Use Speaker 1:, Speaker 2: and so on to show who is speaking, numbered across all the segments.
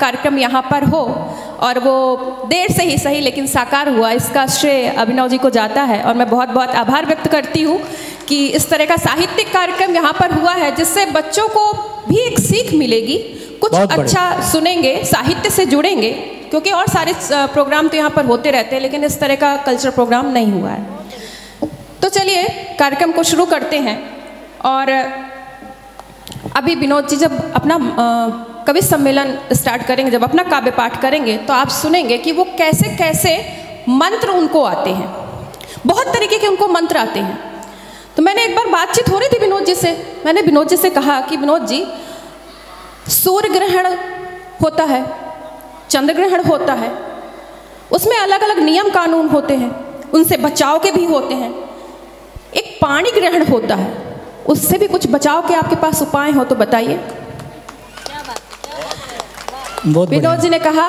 Speaker 1: कार्यक्रम यहाँ पर हो और वो देर से ही सही लेकिन साकार हुआ, इसका श्रेय अभिनव जी को जाता है। और मैं बहुत बहुत आभार व्यक्त करती हूँ कि इस तरह का साहित्यिक कार्यक्रम यहाँ पर हुआ है जिससे बच्चों को भी एक सीख मिलेगी, कुछ अच्छा सुनेंगे, साहित्य से जुड़ेंगे, क्योंकि और सारे प्रोग्राम तो यहाँ पर होते रहते हैं लेकिन इस तरह का कल्चर प्रोग्राम नहीं हुआ है। तो चलिए कार्यक्रम को शुरू करते हैं। और अभी विनोद जी जब अपना कवि सम्मेलन स्टार्ट करेंगे, जब अपना काव्य पाठ करेंगे, तो आप सुनेंगे कि वो कैसे कैसे मंत्र उनको आते हैं, बहुत तरीके के उनको मंत्र आते हैं। तो मैंने एक बार बातचीत हो रही थी विनोद जी से, मैंने विनोद जी से कहा कि विनोद जी, सूर्य ग्रहण होता है, चंद्र ग्रहण होता है, उसमें अलग अलग नियम कानून होते हैं, उनसे बचाव के भी होते हैं। एक पानी ग्रहण होता है, उससे भी कुछ बचाव के आपके पास उपाय हो तो बताइए। विनोद जी ने कहा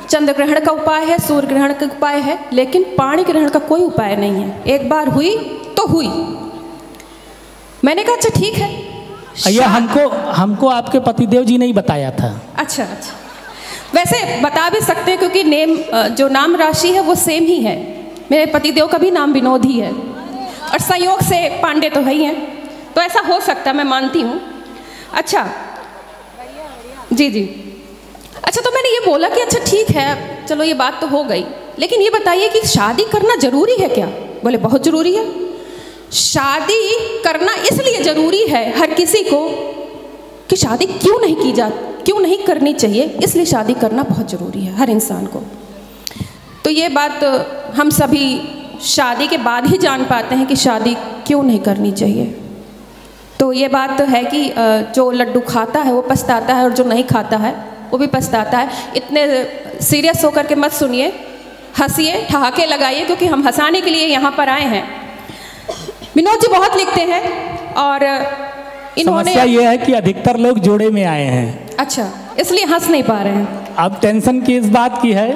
Speaker 1: चंद्र ग्रहण का उपाय है, सूर्य ग्रहण का उपाय है, लेकिन पानी ग्रहण का कोई उपाय नहीं है। एक बार हुई तो हुई। मैंने कहा अच्छा ठीक है।
Speaker 2: भैया हमको आपके पतिदेव जी ने ही बताया था।
Speaker 1: अच्छा, वैसे बता भी सकते हैं क्योंकि नेम जो नाम राशि है वो सेम ही है, मेरे पतिदेव का भी नाम विनोद ही है और संयोग से पांडे तो है ही हैं, तो ऐसा हो सकता है, मैं मानती हूँ। अच्छा जी जी, अच्छा तो मैंने ये बोला कि अच्छा ठीक है, चलो ये बात तो हो गई, लेकिन ये बताइए कि शादी करना जरूरी है क्या? बोले बहुत जरूरी है। शादी करना इसलिए जरूरी है हर किसी को कि शादी क्यों नहीं करनी चाहिए, इसलिए शादी करना बहुत जरूरी है हर इंसान को। तो ये बात हम सभी शादी के बाद ही जान पाते हैं कि शादी क्यों नहीं करनी चाहिए। तो ये बात है कि जो लड्डू खाता है वो पछताता है और जो नहीं खाता है वो भी पछताता है। इतने सीरियस होकर के मत सुनिए, हंसिए, ठहाके लगाइए, क्योंकि हम हंसाने के लिए यहाँ पर आए हैं। विनोद जी बहुत लिखते हैं और इन्होंने,
Speaker 2: समस्या ये है कि अधिकतर लोग जोड़े में आए हैं।
Speaker 1: अच्छा, इसलिए हंस नहीं पा रहे हैं।
Speaker 2: अब टेंशन की इस बात की है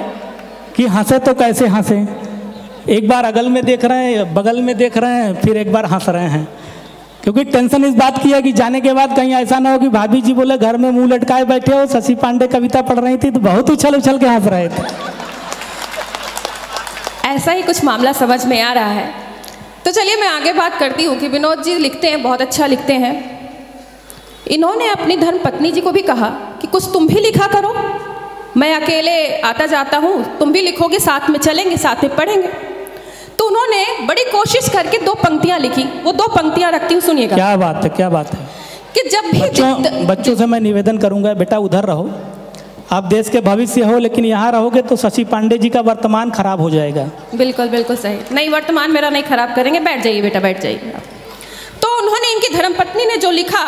Speaker 2: कि हंसे तो कैसे हंसे, एक बार अगल में देख रहे हैं, बगल में देख रहे हैं, फिर एक बार हंस रहे हैं, क्योंकि टेंशन इस बात की है कि जाने के बाद कहीं ऐसा ना हो कि भाभी जी बोले घर में मुंह लटकाए बैठे हो, शशि पांडे कविता पढ़ रही थी तो बहुत उछल उछल के हंस रहे थे।
Speaker 1: ऐसा ही कुछ मामला समझ में आ रहा है। तो चलिए मैं आगे बात करती हूँ कि विनोद जी लिखते हैं, बहुत अच्छा लिखते हैं। इन्होंने अपनी धर्म पत्नी जी को भी कहा कि कुछ तुम भी लिखा करो, मैं अकेले आता जाता हूँ, तुम भी लिखोगे, साथ में चलेंगे, साथ में पढ़ेंगे। तो उन्होंने बड़ी कोशिश करके 2 पंक्तियां लिखी, वो 2 पंक्तियां रखती हूँ, सुनिएगा।
Speaker 2: क्या बात है, क्या बात है।
Speaker 1: कि जब भी
Speaker 2: बच्चों से मैं निवेदन करूंगा, बेटा उधर रहो, आप देश के भविष्य हो, लेकिन यहाँ रहोगे तो शशि पांडे जी का वर्तमान खराब हो जाएगा।
Speaker 1: बिल्कुल बिल्कुल सही, नहीं वर्तमान मेरा नहीं खराब करेंगे, बैठ जाइए बेटा, बैठ जाइए। तो उन्होंने, इनकी धर्मपत्नी ने जो लिखा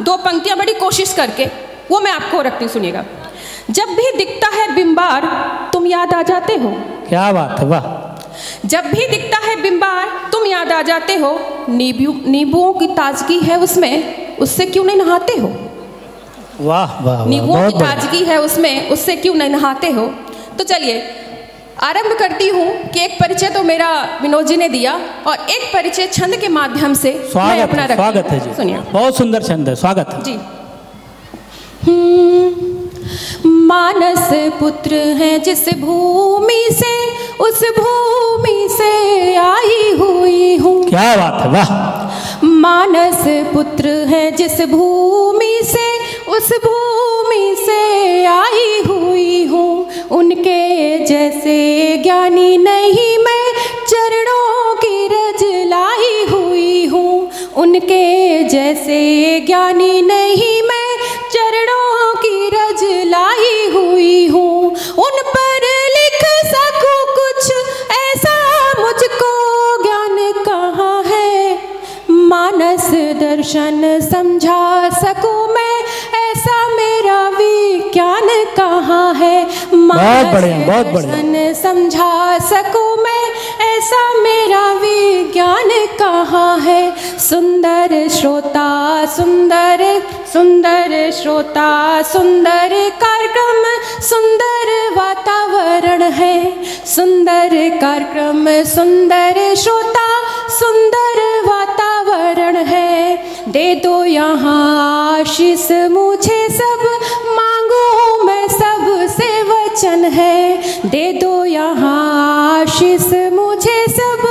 Speaker 1: 2 पंक्तियां बड़ी कोशिश करके, वो मैं आपको रखती हूँ, सुनिएगा। जब भी दिखता है बिंबार तुम याद आ जाते हो। क्या बात है, वाह। जब भी दिखता है बिंबार तुम याद आ जाते हो, नींबुओं की ताजगी है उसमें, उससे क्यों नहीं नहाते हो।
Speaker 2: वाह वाह,
Speaker 1: नींबुओं की ताजगी है उसमें, उससे क्यों नहीं नहाते हो। तो चलिए आरंभ करती हूँ कि एक परिचय तो मेरा विनोद जी ने दिया और एक परिचय छंद के माध्यम से मैं अपना रखती हूँ।
Speaker 2: स्वागत है जी, सुनिए, बहुत सुंदर छंद है, स्वागत है जी।
Speaker 1: मानस पुत्र है जिस भूमि से, उस भूमि से आई हुई हूँ।
Speaker 2: क्या बात है, वाह।
Speaker 1: मानस पुत्र है जिस भूमि से, उस भूमि से आई हुई हूँ। उनके जैसे ज्ञानी नहीं मैं, चरणों की रज लाई हुई हूँ। उनके जैसे ज्ञानी नहीं मैं, चरणों की रज लाई हुई हूँ। उन पर लिख सकूँ कुछ ऐसा मुझको ज्ञान कहाँ है, मानस दर्शन समझा सकूँ मैं, ऐसा मेरा विज्ञान कहाँ है। मानस दर्शन समझा सकूँ मैं, ऐसा मेरा विज्ञान कहाँ है। सुंदर श्रोता सुंदर सुंदर श्रोता, सुंदर कार्यक्रम सुंदर वातावरण है। सुंदर कार्यक्रम सुंदर श्रोता, सुंदर वातावरण है। दे दो यहाँ आशीष मुझे, सब मांगू मैं सब वचन है, दे दो यहाँ आशीष मुझे, सब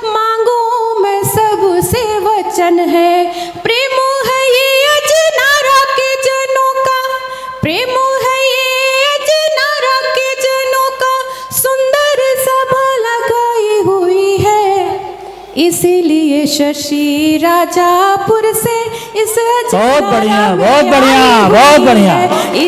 Speaker 1: मांगू मैं सबसे वचन है। प्रेम है ये अजनारा के जनों का, प्रेम है ये अजनारा के जनों का, सुंदर सभा लगाई हुई है। इसीलिए शशि राजापुर से इस
Speaker 2: बहुत बढ़िया, बहुत बढ़िया, बहुत बढ़िया,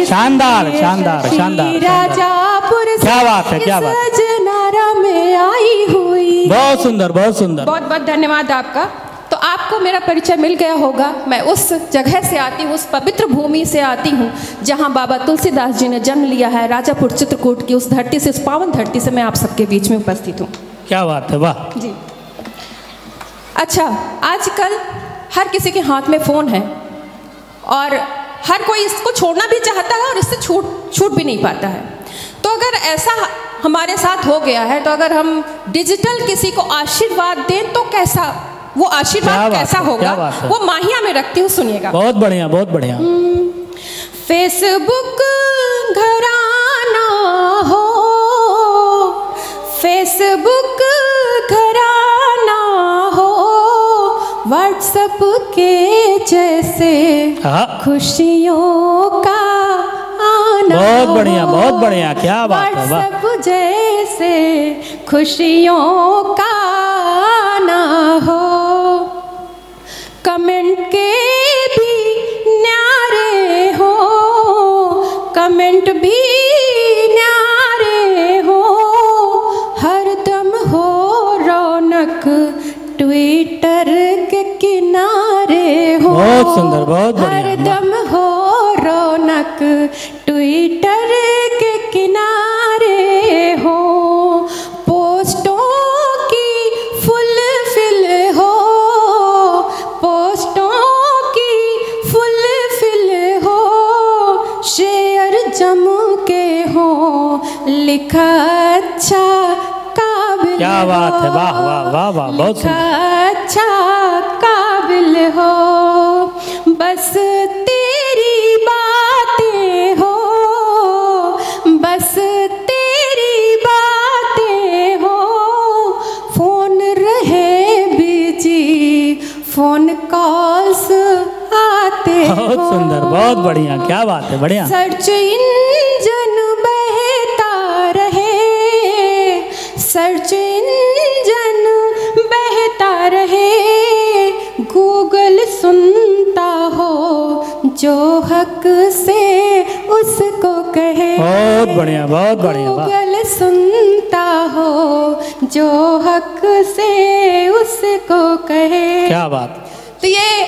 Speaker 2: शानदार शानदार शानदार,
Speaker 1: राजापुर से
Speaker 2: क्या बात है, क्या बात,
Speaker 1: अजनारा में आई हुई।
Speaker 2: बहुत सुंदर, बहुत सुंदर,
Speaker 1: बहुत बहुत धन्यवाद आपका। तो आपको मेरा परिचय मिल गया होगा। मैं उस जगह से आती हूँ, उस पवित्र भूमि से आती हूँ जहाँ बाबा तुलसीदास जी ने जन्म लिया है, राजापुर चित्रकूट की उस धरती से, उस पावन धरती से मैं आप सबके बीच में उपस्थित हूँ।
Speaker 2: क्या बात है, वाह
Speaker 1: जी। अच्छा, आजकल हर किसी के हाथ में फ़ोन है और हर कोई इसको छोड़ना भी चाहता है और इससे छूट भी नहीं पाता है। तो अगर ऐसा हमारे साथ हो गया है, तो अगर हम डिजिटल किसी को आशीर्वाद दें तो कैसा, वो आशीर्वाद कैसा होगा, वो माहिया में रखती हूँ, सुनिएगा।
Speaker 2: बहुत बढ़िया, बहुत बढ़िया।
Speaker 1: फेसबुक घराना हो, फेसबुक घराना हो, व्हाट्सएप के जैसे खुशियों का आना।
Speaker 2: बहुत बढ़िया, बहुत बढ़िया, क्या बात है,
Speaker 1: व्हाट्सएप जैसे खुशियों का आना हो। कमेंट के भी न्यारे हो, कमेंट भी न्यारे हो, हरदम हो रौनक ट्विटर के किनारे हो।
Speaker 2: बहुत सुंदर, बहुत बढ़िया,
Speaker 1: हरदम हो रौनक ट्विटर के किनारे हो। पोस्टों की फुलफिल हो, पोस्टों की फुलफिल हो, शेयर जम के हो, लिखा अच्छा काबिल।
Speaker 2: क्या बात है, वाह वाह वाह वाह, बहुत
Speaker 1: अच्छा काबिल हो, बस तेरी बातें हो, बस तेरी बातें हो, फोन रहे बिजी, फोन कॉल्स आते हो।
Speaker 2: बहुत सुंदर, बहुत बढ़िया, क्या बात है, बढ़िया।
Speaker 1: सर्च इंजन बहता रहे, सर्च इंजन बहता रहे, गूगल सुनता हो, जो हक से उसको कहे।
Speaker 2: बहुत बढ़िया, बहुत बढ़िया,
Speaker 1: गूगल सुनता हो, जो हक से उसको कहे।
Speaker 2: क्या बात।
Speaker 1: तो ये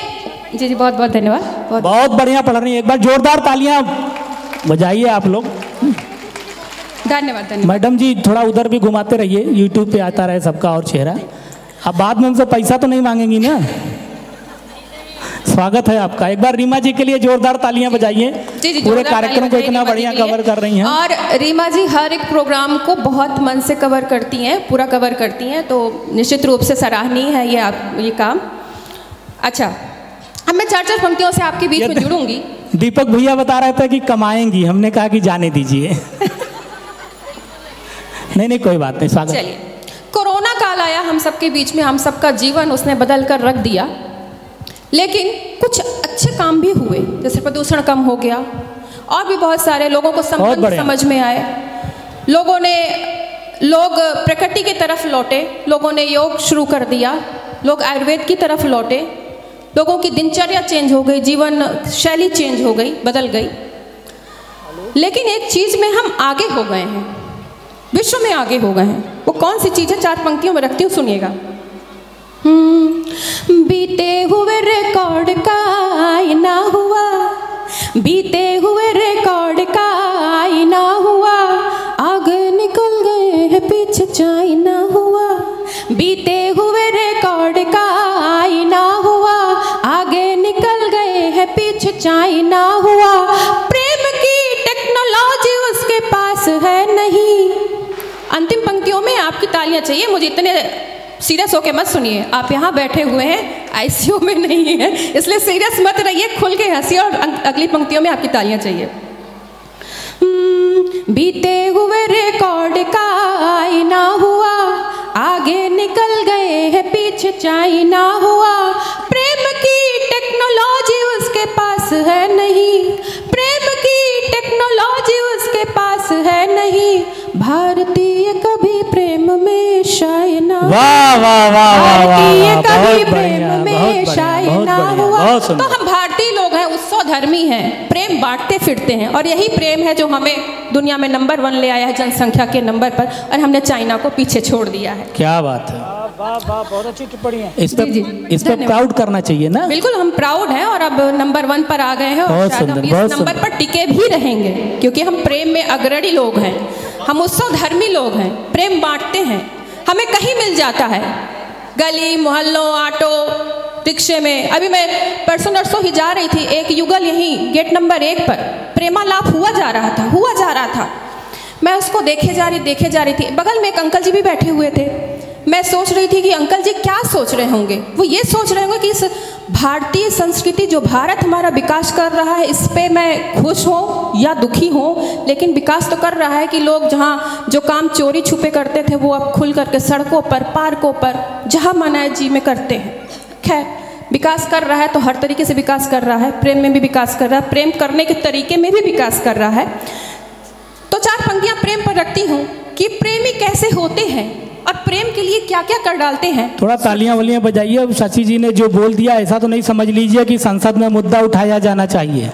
Speaker 1: जी जी, बहुत बहुत धन्यवाद,
Speaker 2: बहुत बढ़िया पढ़ रही है। एक बार जोरदार तालियां बजाइए आप लोग।
Speaker 1: धन्यवाद धन्यवाद।
Speaker 2: मैडम जी थोड़ा उधर भी घुमाते रहिए, यूट्यूब पे आता रहे सबका और चेहरा। अब बाद में हमसे पैसा तो नहीं मांगेंगी ना। स्वागत है आपका। एक बार रीमा जी के लिए जोरदार तालियां बजाइए। पूरे कार्यक्रम को इतना बढ़िया कवर कर रही हैं।
Speaker 1: और रीमा जी हर एक प्रोग्राम को बहुत मन से कवर करती हैं, पूरा कवर करती हैं, तो निश्चित रूप से सराहनीय है ये काम। अच्छा, अब मैं 4-4 पंक्तियों से आपके बीच में जुड़ूंगी।
Speaker 2: दीपक भैया बता रहे थे कि कमाएंगी, हमने कहा कि जाने दीजिए। नहीं कोई बात नहीं, स्वागत।
Speaker 1: चलिए, कोरोना काल आया हम सबके बीच में, हम सबका जीवन उसने बदल कर रख दिया, लेकिन कुछ अच्छे काम भी हुए, जैसे प्रदूषण कम हो गया और भी बहुत सारे लोगों को समझ में आए। लोग प्रकृति की तरफ लौटे, लोगों ने योग शुरू कर दिया, लोग आयुर्वेद की तरफ लौटे, लोगों की दिनचर्या चेंज हो गई, जीवन शैली चेंज हो गई, बदल गई। लेकिन एक चीज़ में हम आगे हो गए हैं, विश्व में आगे हो गए हैं। वो कौन सी चीज़ है, 4 पंक्तियों में रखती हूँ, सुनिएगा। बीते हुए रिकॉर्ड का आईना हुआ, बीते हुए रिकॉर्ड का आईना हुआ, आगे निकल गए हैं पीछे चाइना हुआ। बीते हुए रिकॉर्ड का आईना हुआ, आगे निकल गए हैं पीछे चाइना हुआ। प्रेम की टेक्नोलॉजी उसके पास है नहीं। अंतिम पंक्तियों में आपकी तालियां चाहिए मुझे, इतने सीरियस होके मत सुनिए। आप यहाँ बैठे हुए हैं, आईसीयू में नहीं है, इसलिए सीरियस मत रहिए, खुल के हंसिए और अगली पंक्तियों में आपकी तालियां चाहिए। बीते हुए का आईना हुआ, आगे निकल गए हैं पीछे चाइना हुआ। प्रेम की टेक्नोलॉजी उसके पास है नहीं, प्रेम की टेक्नोलॉजी उसके पास है नहीं। भारतीय कभी प्रेम में शाय ना,
Speaker 2: वाह वाह वाह,
Speaker 1: भारतीय कभी प्रेम में शाय ना हुआ। तो हम भारतीय लोग हैं, उत्सव धर्मी हैं, प्रेम बांटते फिरते हैं, और यही प्रेम है जो हमें दुनिया में नंबर 1 ले आया है जनसंख्या के नंबर पर, और हमने चाइना को पीछे छोड़ दिया है।
Speaker 2: क्या बात है, वाह वाह, बहुत अच्छी टिप्पणी है। इस पर प्राउड करना चाहिए ना।
Speaker 1: बिल्कुल, हम प्राउड हैं और अब नंबर 1 पर आ गए हैं, और शायद हम इस नंबर पर टिके भी रहेंगे, क्योंकि हम प्रेम में अग्रणी लोग हैं, हम उत्सव धर्मी लोग हैं, प्रेम बांटते हैं। हमें कहीं मिल जाता है, गली मोहल्लों, ऑटो रिक्शे में। अभी मैं परसों नरसों ही जा रही थी, एक युगल यहीं गेट नंबर 1 पर प्रेमालाप हुआ जा रहा था। मैं उसको देखे जा रही थी। बगल में एक अंकल जी भी बैठे हुए थे। मैं सोच रही थी कि अंकल जी क्या सोच रहे होंगे। वो ये सोच रहे होंगे कि इस भारतीय संस्कृति, जो भारत हमारा विकास कर रहा है, इस पे मैं खुश हूँ या दुखी हूँ, लेकिन विकास तो कर रहा है कि लोग जहाँ जो काम चोरी छुपे करते थे वो अब खुल करके सड़कों पर, पार्कों पर, जहाँ मन आए जी में करते हैं। खैर, विकास कर रहा है तो हर तरीके से विकास कर रहा है, प्रेम में भी विकास कर रहा है, प्रेम करने के तरीके में भी विकास कर रहा है। तो 4 पंक्तियाँ प्रेम पर रखती हूँ कि प्रेमी कैसे होते हैं और प्रेम के लिए क्या क्या कर डालते हैं।
Speaker 2: थोड़ा तालियां वलियां बजाइए। अब शशि जी ने जो बोल दिया, ऐसा तो नहीं समझ लीजिए कि संसद में मुद्दा उठाया जाना चाहिए।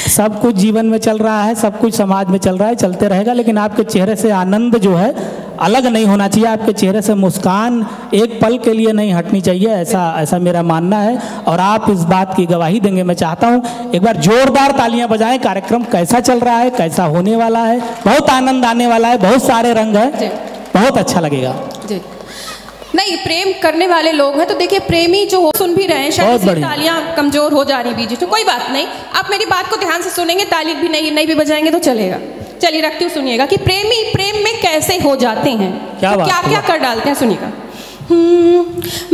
Speaker 2: सब कुछ जीवन में चल रहा है, सब कुछ समाज में चल रहा है, चलते रहेगा, लेकिन आपके चेहरे से आनंद जो है अलग नहीं होना चाहिए, आपके चेहरे से मुस्कान एक पल के लिए नहीं हटनी चाहिए। ऐसा मेरा मानना है, और आप इस बात की गवाही देंगे। मैं चाहता हूँ एक बार जोरदार तालियां बजाएं। कार्यक्रम कैसा चल रहा है, कैसा होने वाला है, बहुत आनंद आने वाला है, बहुत सारे रंग हैं, बहुत अच्छा लगेगा जी।
Speaker 1: नहीं, प्रेम करने वाले लोग हैं तो देखिए, प्रेमी जो हो सुन भी रहे हैं, शायद तालियां कमजोर हो जा रही बीच, तो कोई बात नहीं, आप मेरी बात को ध्यान से सुनेंगे, ताली भी नहीं भी बजाएंगे तो चलेगा। चलिए रखती हूँ, सुनिएगा कि प्रेमी प्रेम में कैसे हो जाते हैं, क्या क्या कर डालते हैं, सुनिएगा।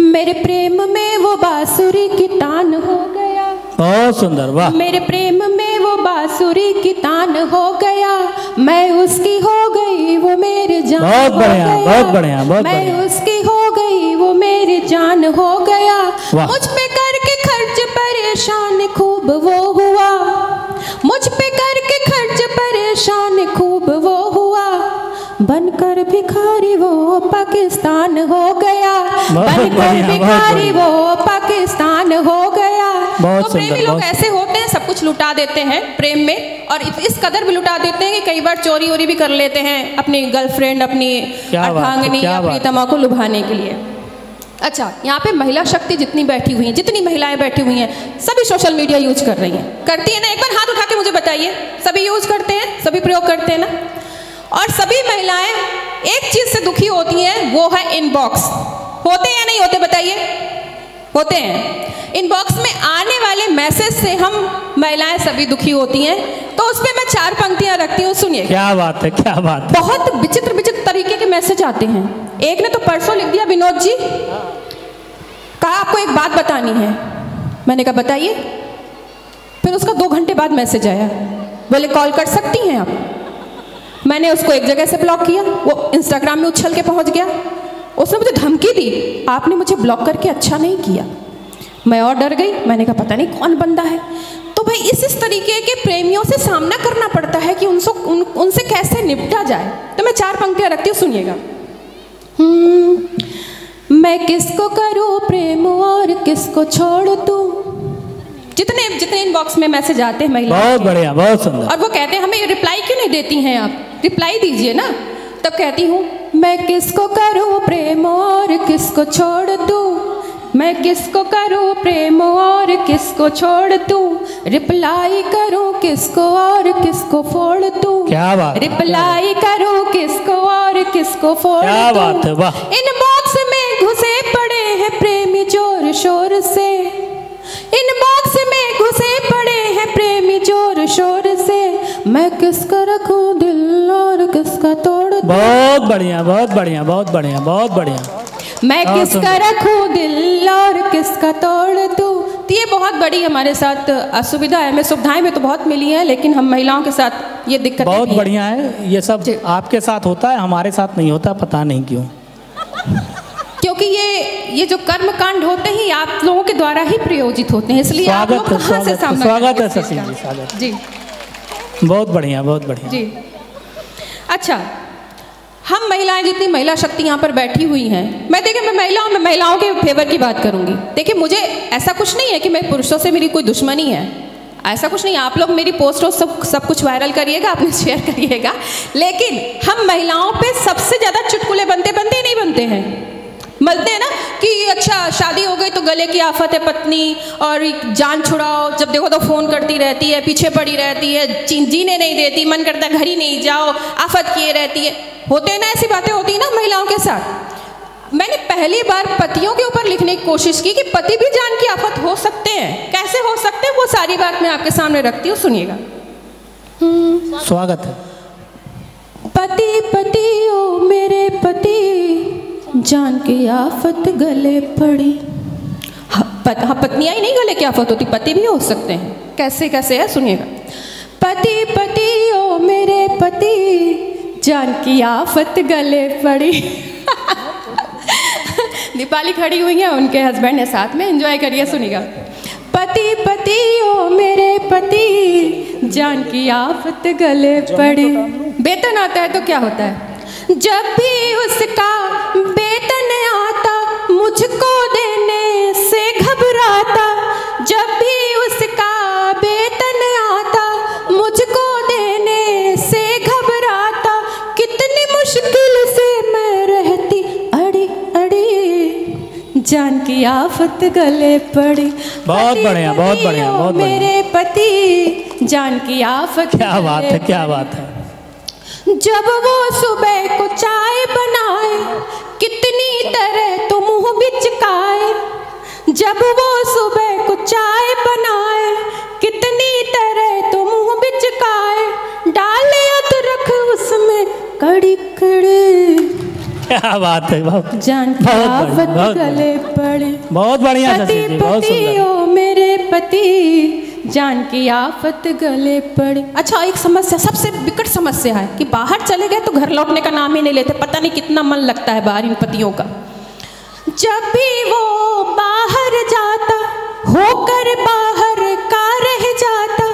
Speaker 1: मेरे प्रेम में वो बांसुरी की तान हो गया,
Speaker 2: बहुत सुंदर, वाह।
Speaker 1: मेरे प्रेम में वो बांसुरी की तान हो गया, मैं उसकी हो गई वो मेरे जान,
Speaker 2: बहुत बढ़िया, बहुत बढ़िया, बहुत
Speaker 1: मैं उसकी हो गई वो मेरे जान हो गया। मुझ पे करके खर्च परेशान खूब वो हुआ, मुझ पे करके खर्च परेशान खूब वो हुआ, बनकर भिखारी वो पाकिस्तान हो गया, बनकर भिखारी वो पाकिस्तान हो गया। तो प्रेमी लोग ऐसे होते हैं, सब कुछ लुटा देते हैं प्रेम में, और इस कदर भी लुटा देते हैं कि कई बार चोरी वोरी भी कर लेते हैं अपनी गर्लफ्रेंड, अपनी अर्धांगिनी, अपनी तमाकू लुभाने के लिए। अच्छा, यहाँ पे महिला शक्ति जितनी बैठी हुई है, जितनी महिलाएं बैठी हुई हैं, सभी सोशल मीडिया यूज कर रही हैं, करती है ना? एक बार हाथ उठा के मुझे बताइए, सभी यूज करते हैं, सभी प्रयोग करते हैं ना? और सभी महिलाएं एक चीज से दुखी होती हैं, वो है इनबॉक्स। होते हैं या नहीं होते, बताइए? होते हैं। इनबॉक्स में आने वाले मैसेज से हम महिलाएं सभी दुखी होती हैं। तो उस पर मैं 4 पंक्तियां रखती हूँ, सुनिए।
Speaker 2: क्या बात है, क्या बात है।
Speaker 1: बहुत विचित्र विचित्र तरीके के मैसेज आते हैं। एक ने तो परसों लिख दिया, विनोद जी कहा आपको एक बात बतानी है। मैंने कहा बताइए। फिर उसका 2 घंटे बाद मैसेज आया, बोले कॉल कर सकती हैं आप। मैंने उसको एक जगह से ब्लॉक किया, वो इंस्टाग्राम में उछल के पहुंच गया। उसने मुझे धमकी दी, आपने मुझे ब्लॉक करके अच्छा नहीं किया। मैं और डर गई, मैंने कहा पता नहीं कौन बंदा है। तो भाई इस तरीके के प्रेमियों से सामना करना पड़ता है कि उनसे कैसे निपटा जाए। तो मैं 4 पंक्तियां रखती हूँ, सुनिएगा। मैं किसको करूँ प्रेम और किसको छोड़ दूँ। जितने इनबॉक्स में मैसेज आते हैं महिला,
Speaker 2: बहुत बढ़िया, बहुत सुंदर।
Speaker 1: और वो कहते हैं हमें रिप्लाई क्यों नहीं देती हैं आप, रिप्लाई दीजिए ना। तब कहती हूँ मैं किसको करूँ प्रेम और किसको छोड़ दूँ, मैं किसको करूँ प्रेम और किसको छोड़ दूँ, रिप्लाई करूँ किसको और किसको फोड़ दूँ।
Speaker 2: क्या बात,
Speaker 1: रिप्लाई करूँ किसको और किसको फोड़ दूँ।
Speaker 2: क्या बात है, वाह।
Speaker 1: इनबॉक्स में घुसे पड़े हैं प्रेमी जोर शोर से, इनबॉक्स में घुसे पड़े हैं प्रेमी जोर शोर से, मैं किसका रखूं दिल और किसका तोड़ दूं।
Speaker 2: बहुत बढ़िया, बहुत बढ़िया, बहुत बढ़िया, बहुत बढ़िया।
Speaker 1: मैं किसका रखूं दिल और किसका तोड़ दूं, तो ये बहुत बड़ी हमारे साथ असुविधा है। हमें सुविधाएं में तो बहुत मिली हैं, लेकिन हम महिलाओं के साथ ये दिक्कत
Speaker 2: बहुत बढ़िया है। ये सब आपके साथ होता है, हमारे साथ नहीं होता, पता नहीं क्यों।
Speaker 1: क्योंकि ये जो कर्म कांड होते ही आप लोगों के द्वारा ही प्रयोजित होते हैं, इसलिए आप लोग कहाँ से सामना
Speaker 2: स्वागत है शशि जी, स्वागत
Speaker 1: जी।
Speaker 2: बहुत बढ़िया, बहुत बढ़िया
Speaker 1: जी। अच्छा, हम महिलाएं जितनी महिला शक्ति यहाँ पर बैठी हुई हैं, मैं महिलाओं के फेवर की बात करूँगी। देखिए, मुझे ऐसा कुछ नहीं है कि मैं पुरुषों से मेरी कोई दुश्मनी है, ऐसा कुछ नहीं है। आप लोग मेरी पोस्टों सब कुछ वायरल करिएगा, अपने शेयर करिएगा, लेकिन हम महिलाओं पे सबसे ज़्यादा चुटकुले बनते नहीं बनते हैं, मलते हैं ना कि अच्छा शादी हो गई तो गले की आफत है पत्नी, और जान छुड़ाओ, जब देखो तो फ़ोन करती रहती है, पीछे पड़ी रहती है, जीने नहीं देती, मन करता है घर ही नहीं जाओ, आफत किए रहती है। होते हैं ना, ऐसी बातें होती हैं ना महिलाओं के साथ। मैंने पहली बार पतियों के ऊपर लिखने की कोशिश की कि पति भी जान की आफत हो सकते हैं, कैसे हो सकते हैं, वो सारी बात मैं आपके सामने रखती हूँ, सुनिएगा।
Speaker 2: स्वागत है।
Speaker 1: पति ओ मेरे पति, जान की आफत गले पड़ी। हाँ, पत्नियां ही नहीं गले की आफत होती, पति भी हो सकते हैं। कैसे है, सुनिएगा। पति ओ मेरे पति, जान की आफत गले पड़ी। दीपाली खड़ी हुई है, उनके हस्बैंड है साथ में, एंजॉय करिए, सुनिएगा। पति ओ मेरे पति, जान की आफत गले पड़ी। वेतन आता है तो क्या होता है, जब भी उसका वेतन आता मुझको देने से घबराता, जब भी उसका वेतन आता मुझको देने से घबराता, कितनी मुश्किल से मैं रहती अड़ी, जान की आफत गले पड़ी।
Speaker 2: बहुत बढ़िया, बहुत बढ़िया, बहुत बढ़िया।
Speaker 1: मेरे पति, जान की आफत।
Speaker 2: क्या बात है, क्या बात है।
Speaker 1: जब वो सुबह को चाय बनाए, कितनी तरह तो मुंह बिचकाए, जब वो सुबह को चाय बनाए, कितनी तरह तो मुंह बिचकाए, डाले अदरक उसमें कड़ी कड़ी।
Speaker 2: क्या बात है, बहुत
Speaker 1: जान की आफत गले पड़ी।
Speaker 2: बहुत बढ़िया शशि जी, बहुत सुंदर।
Speaker 1: ओ मेरे पति, जान की आफत गले पड़ी। अच्छा, एक समस्या, सबसे विकट समस्या है कि बाहर चले गए तो घर लौटने का नाम ही नहीं लेते। पता नहीं कितना मन लगता है बाहर इन पतियों का। जब भी वो बाहर जाता, होकर बाहर का रह जाता,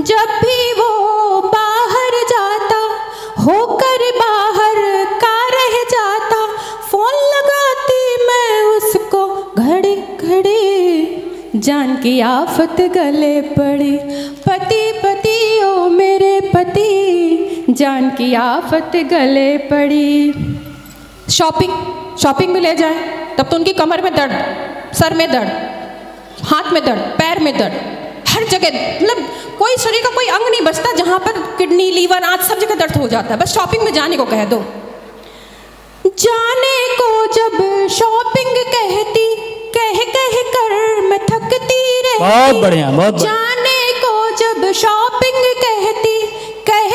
Speaker 1: जब भी वो बाहर जाता, होकर बाहर का रह जाता, फोन लगाती मैं उसको घड़ी घड़ी, जान की आफत गले पड़ी। पति ओ मेरे पति, जान की आफत गले पड़ी। शॉपिंग में ले जाए तब तो उनकी कमर में दर्द, सर में दर्द, हाथ में दर्द, पैर में दर्द, हर जगह, मतलब कोई शरीर का कोई अंग नहीं बचता जहाँ पर किडनी, लीवर, आंत सब जगह दर्द हो जाता है। बस शॉपिंग में जाने को कह दो। जाने को जब शॉपिंग कहती, कह कर मैं थकती रहती।
Speaker 2: बहुत बढ़िया, बहुत बढ़िया।
Speaker 1: जाने को जब शॉपिंग कहती, कह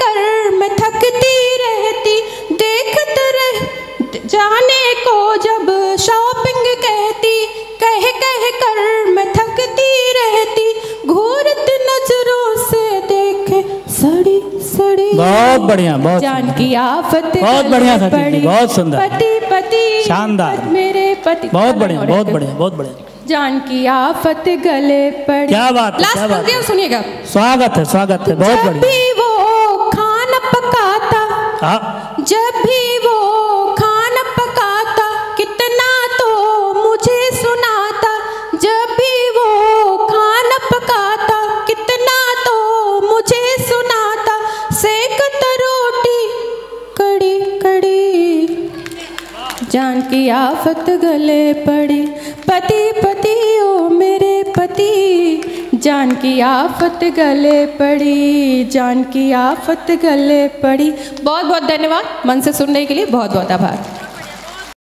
Speaker 1: कर मैं थकती रहती, देखते रह। जाने को जब शॉपिंग कहती, कह कर मैं थकती रहती, घूरती नजरों से देखे सड़ी सड़ी।
Speaker 2: बहुत बढ़िया, बहुत
Speaker 1: जान की आफत,
Speaker 2: बहुत बढ़िया शशि जी, बहुत सुंदर,
Speaker 1: पति
Speaker 2: शानदार,
Speaker 1: मेरे पति।
Speaker 2: बहुत बढ़िया, बहुत बढ़िया, बहुत बढ़िया।
Speaker 1: जान की आफत गले पड़ी।
Speaker 2: क्या बात है, क्या बात है।
Speaker 1: सुनिएगा।
Speaker 2: स्वागत है, स्वागत है, बहुत बढ़िया।
Speaker 1: जब भी वो खाना पकाता, जब भी वो खाना पकाता, कितना तो मुझे सुनाता, जब भी वो खाना पकाता, कितना तो मुझे सुनाता, सेकता रोटी कड़ी कड़ी, जान की आफत गले पड़ी। पति ओ मेरे पति, जान की आफत गले पड़ी, जान की आफत गले पड़ी। बहुत बहुत धन्यवाद मन से सुनने के लिए, बहुत बहुत आभार।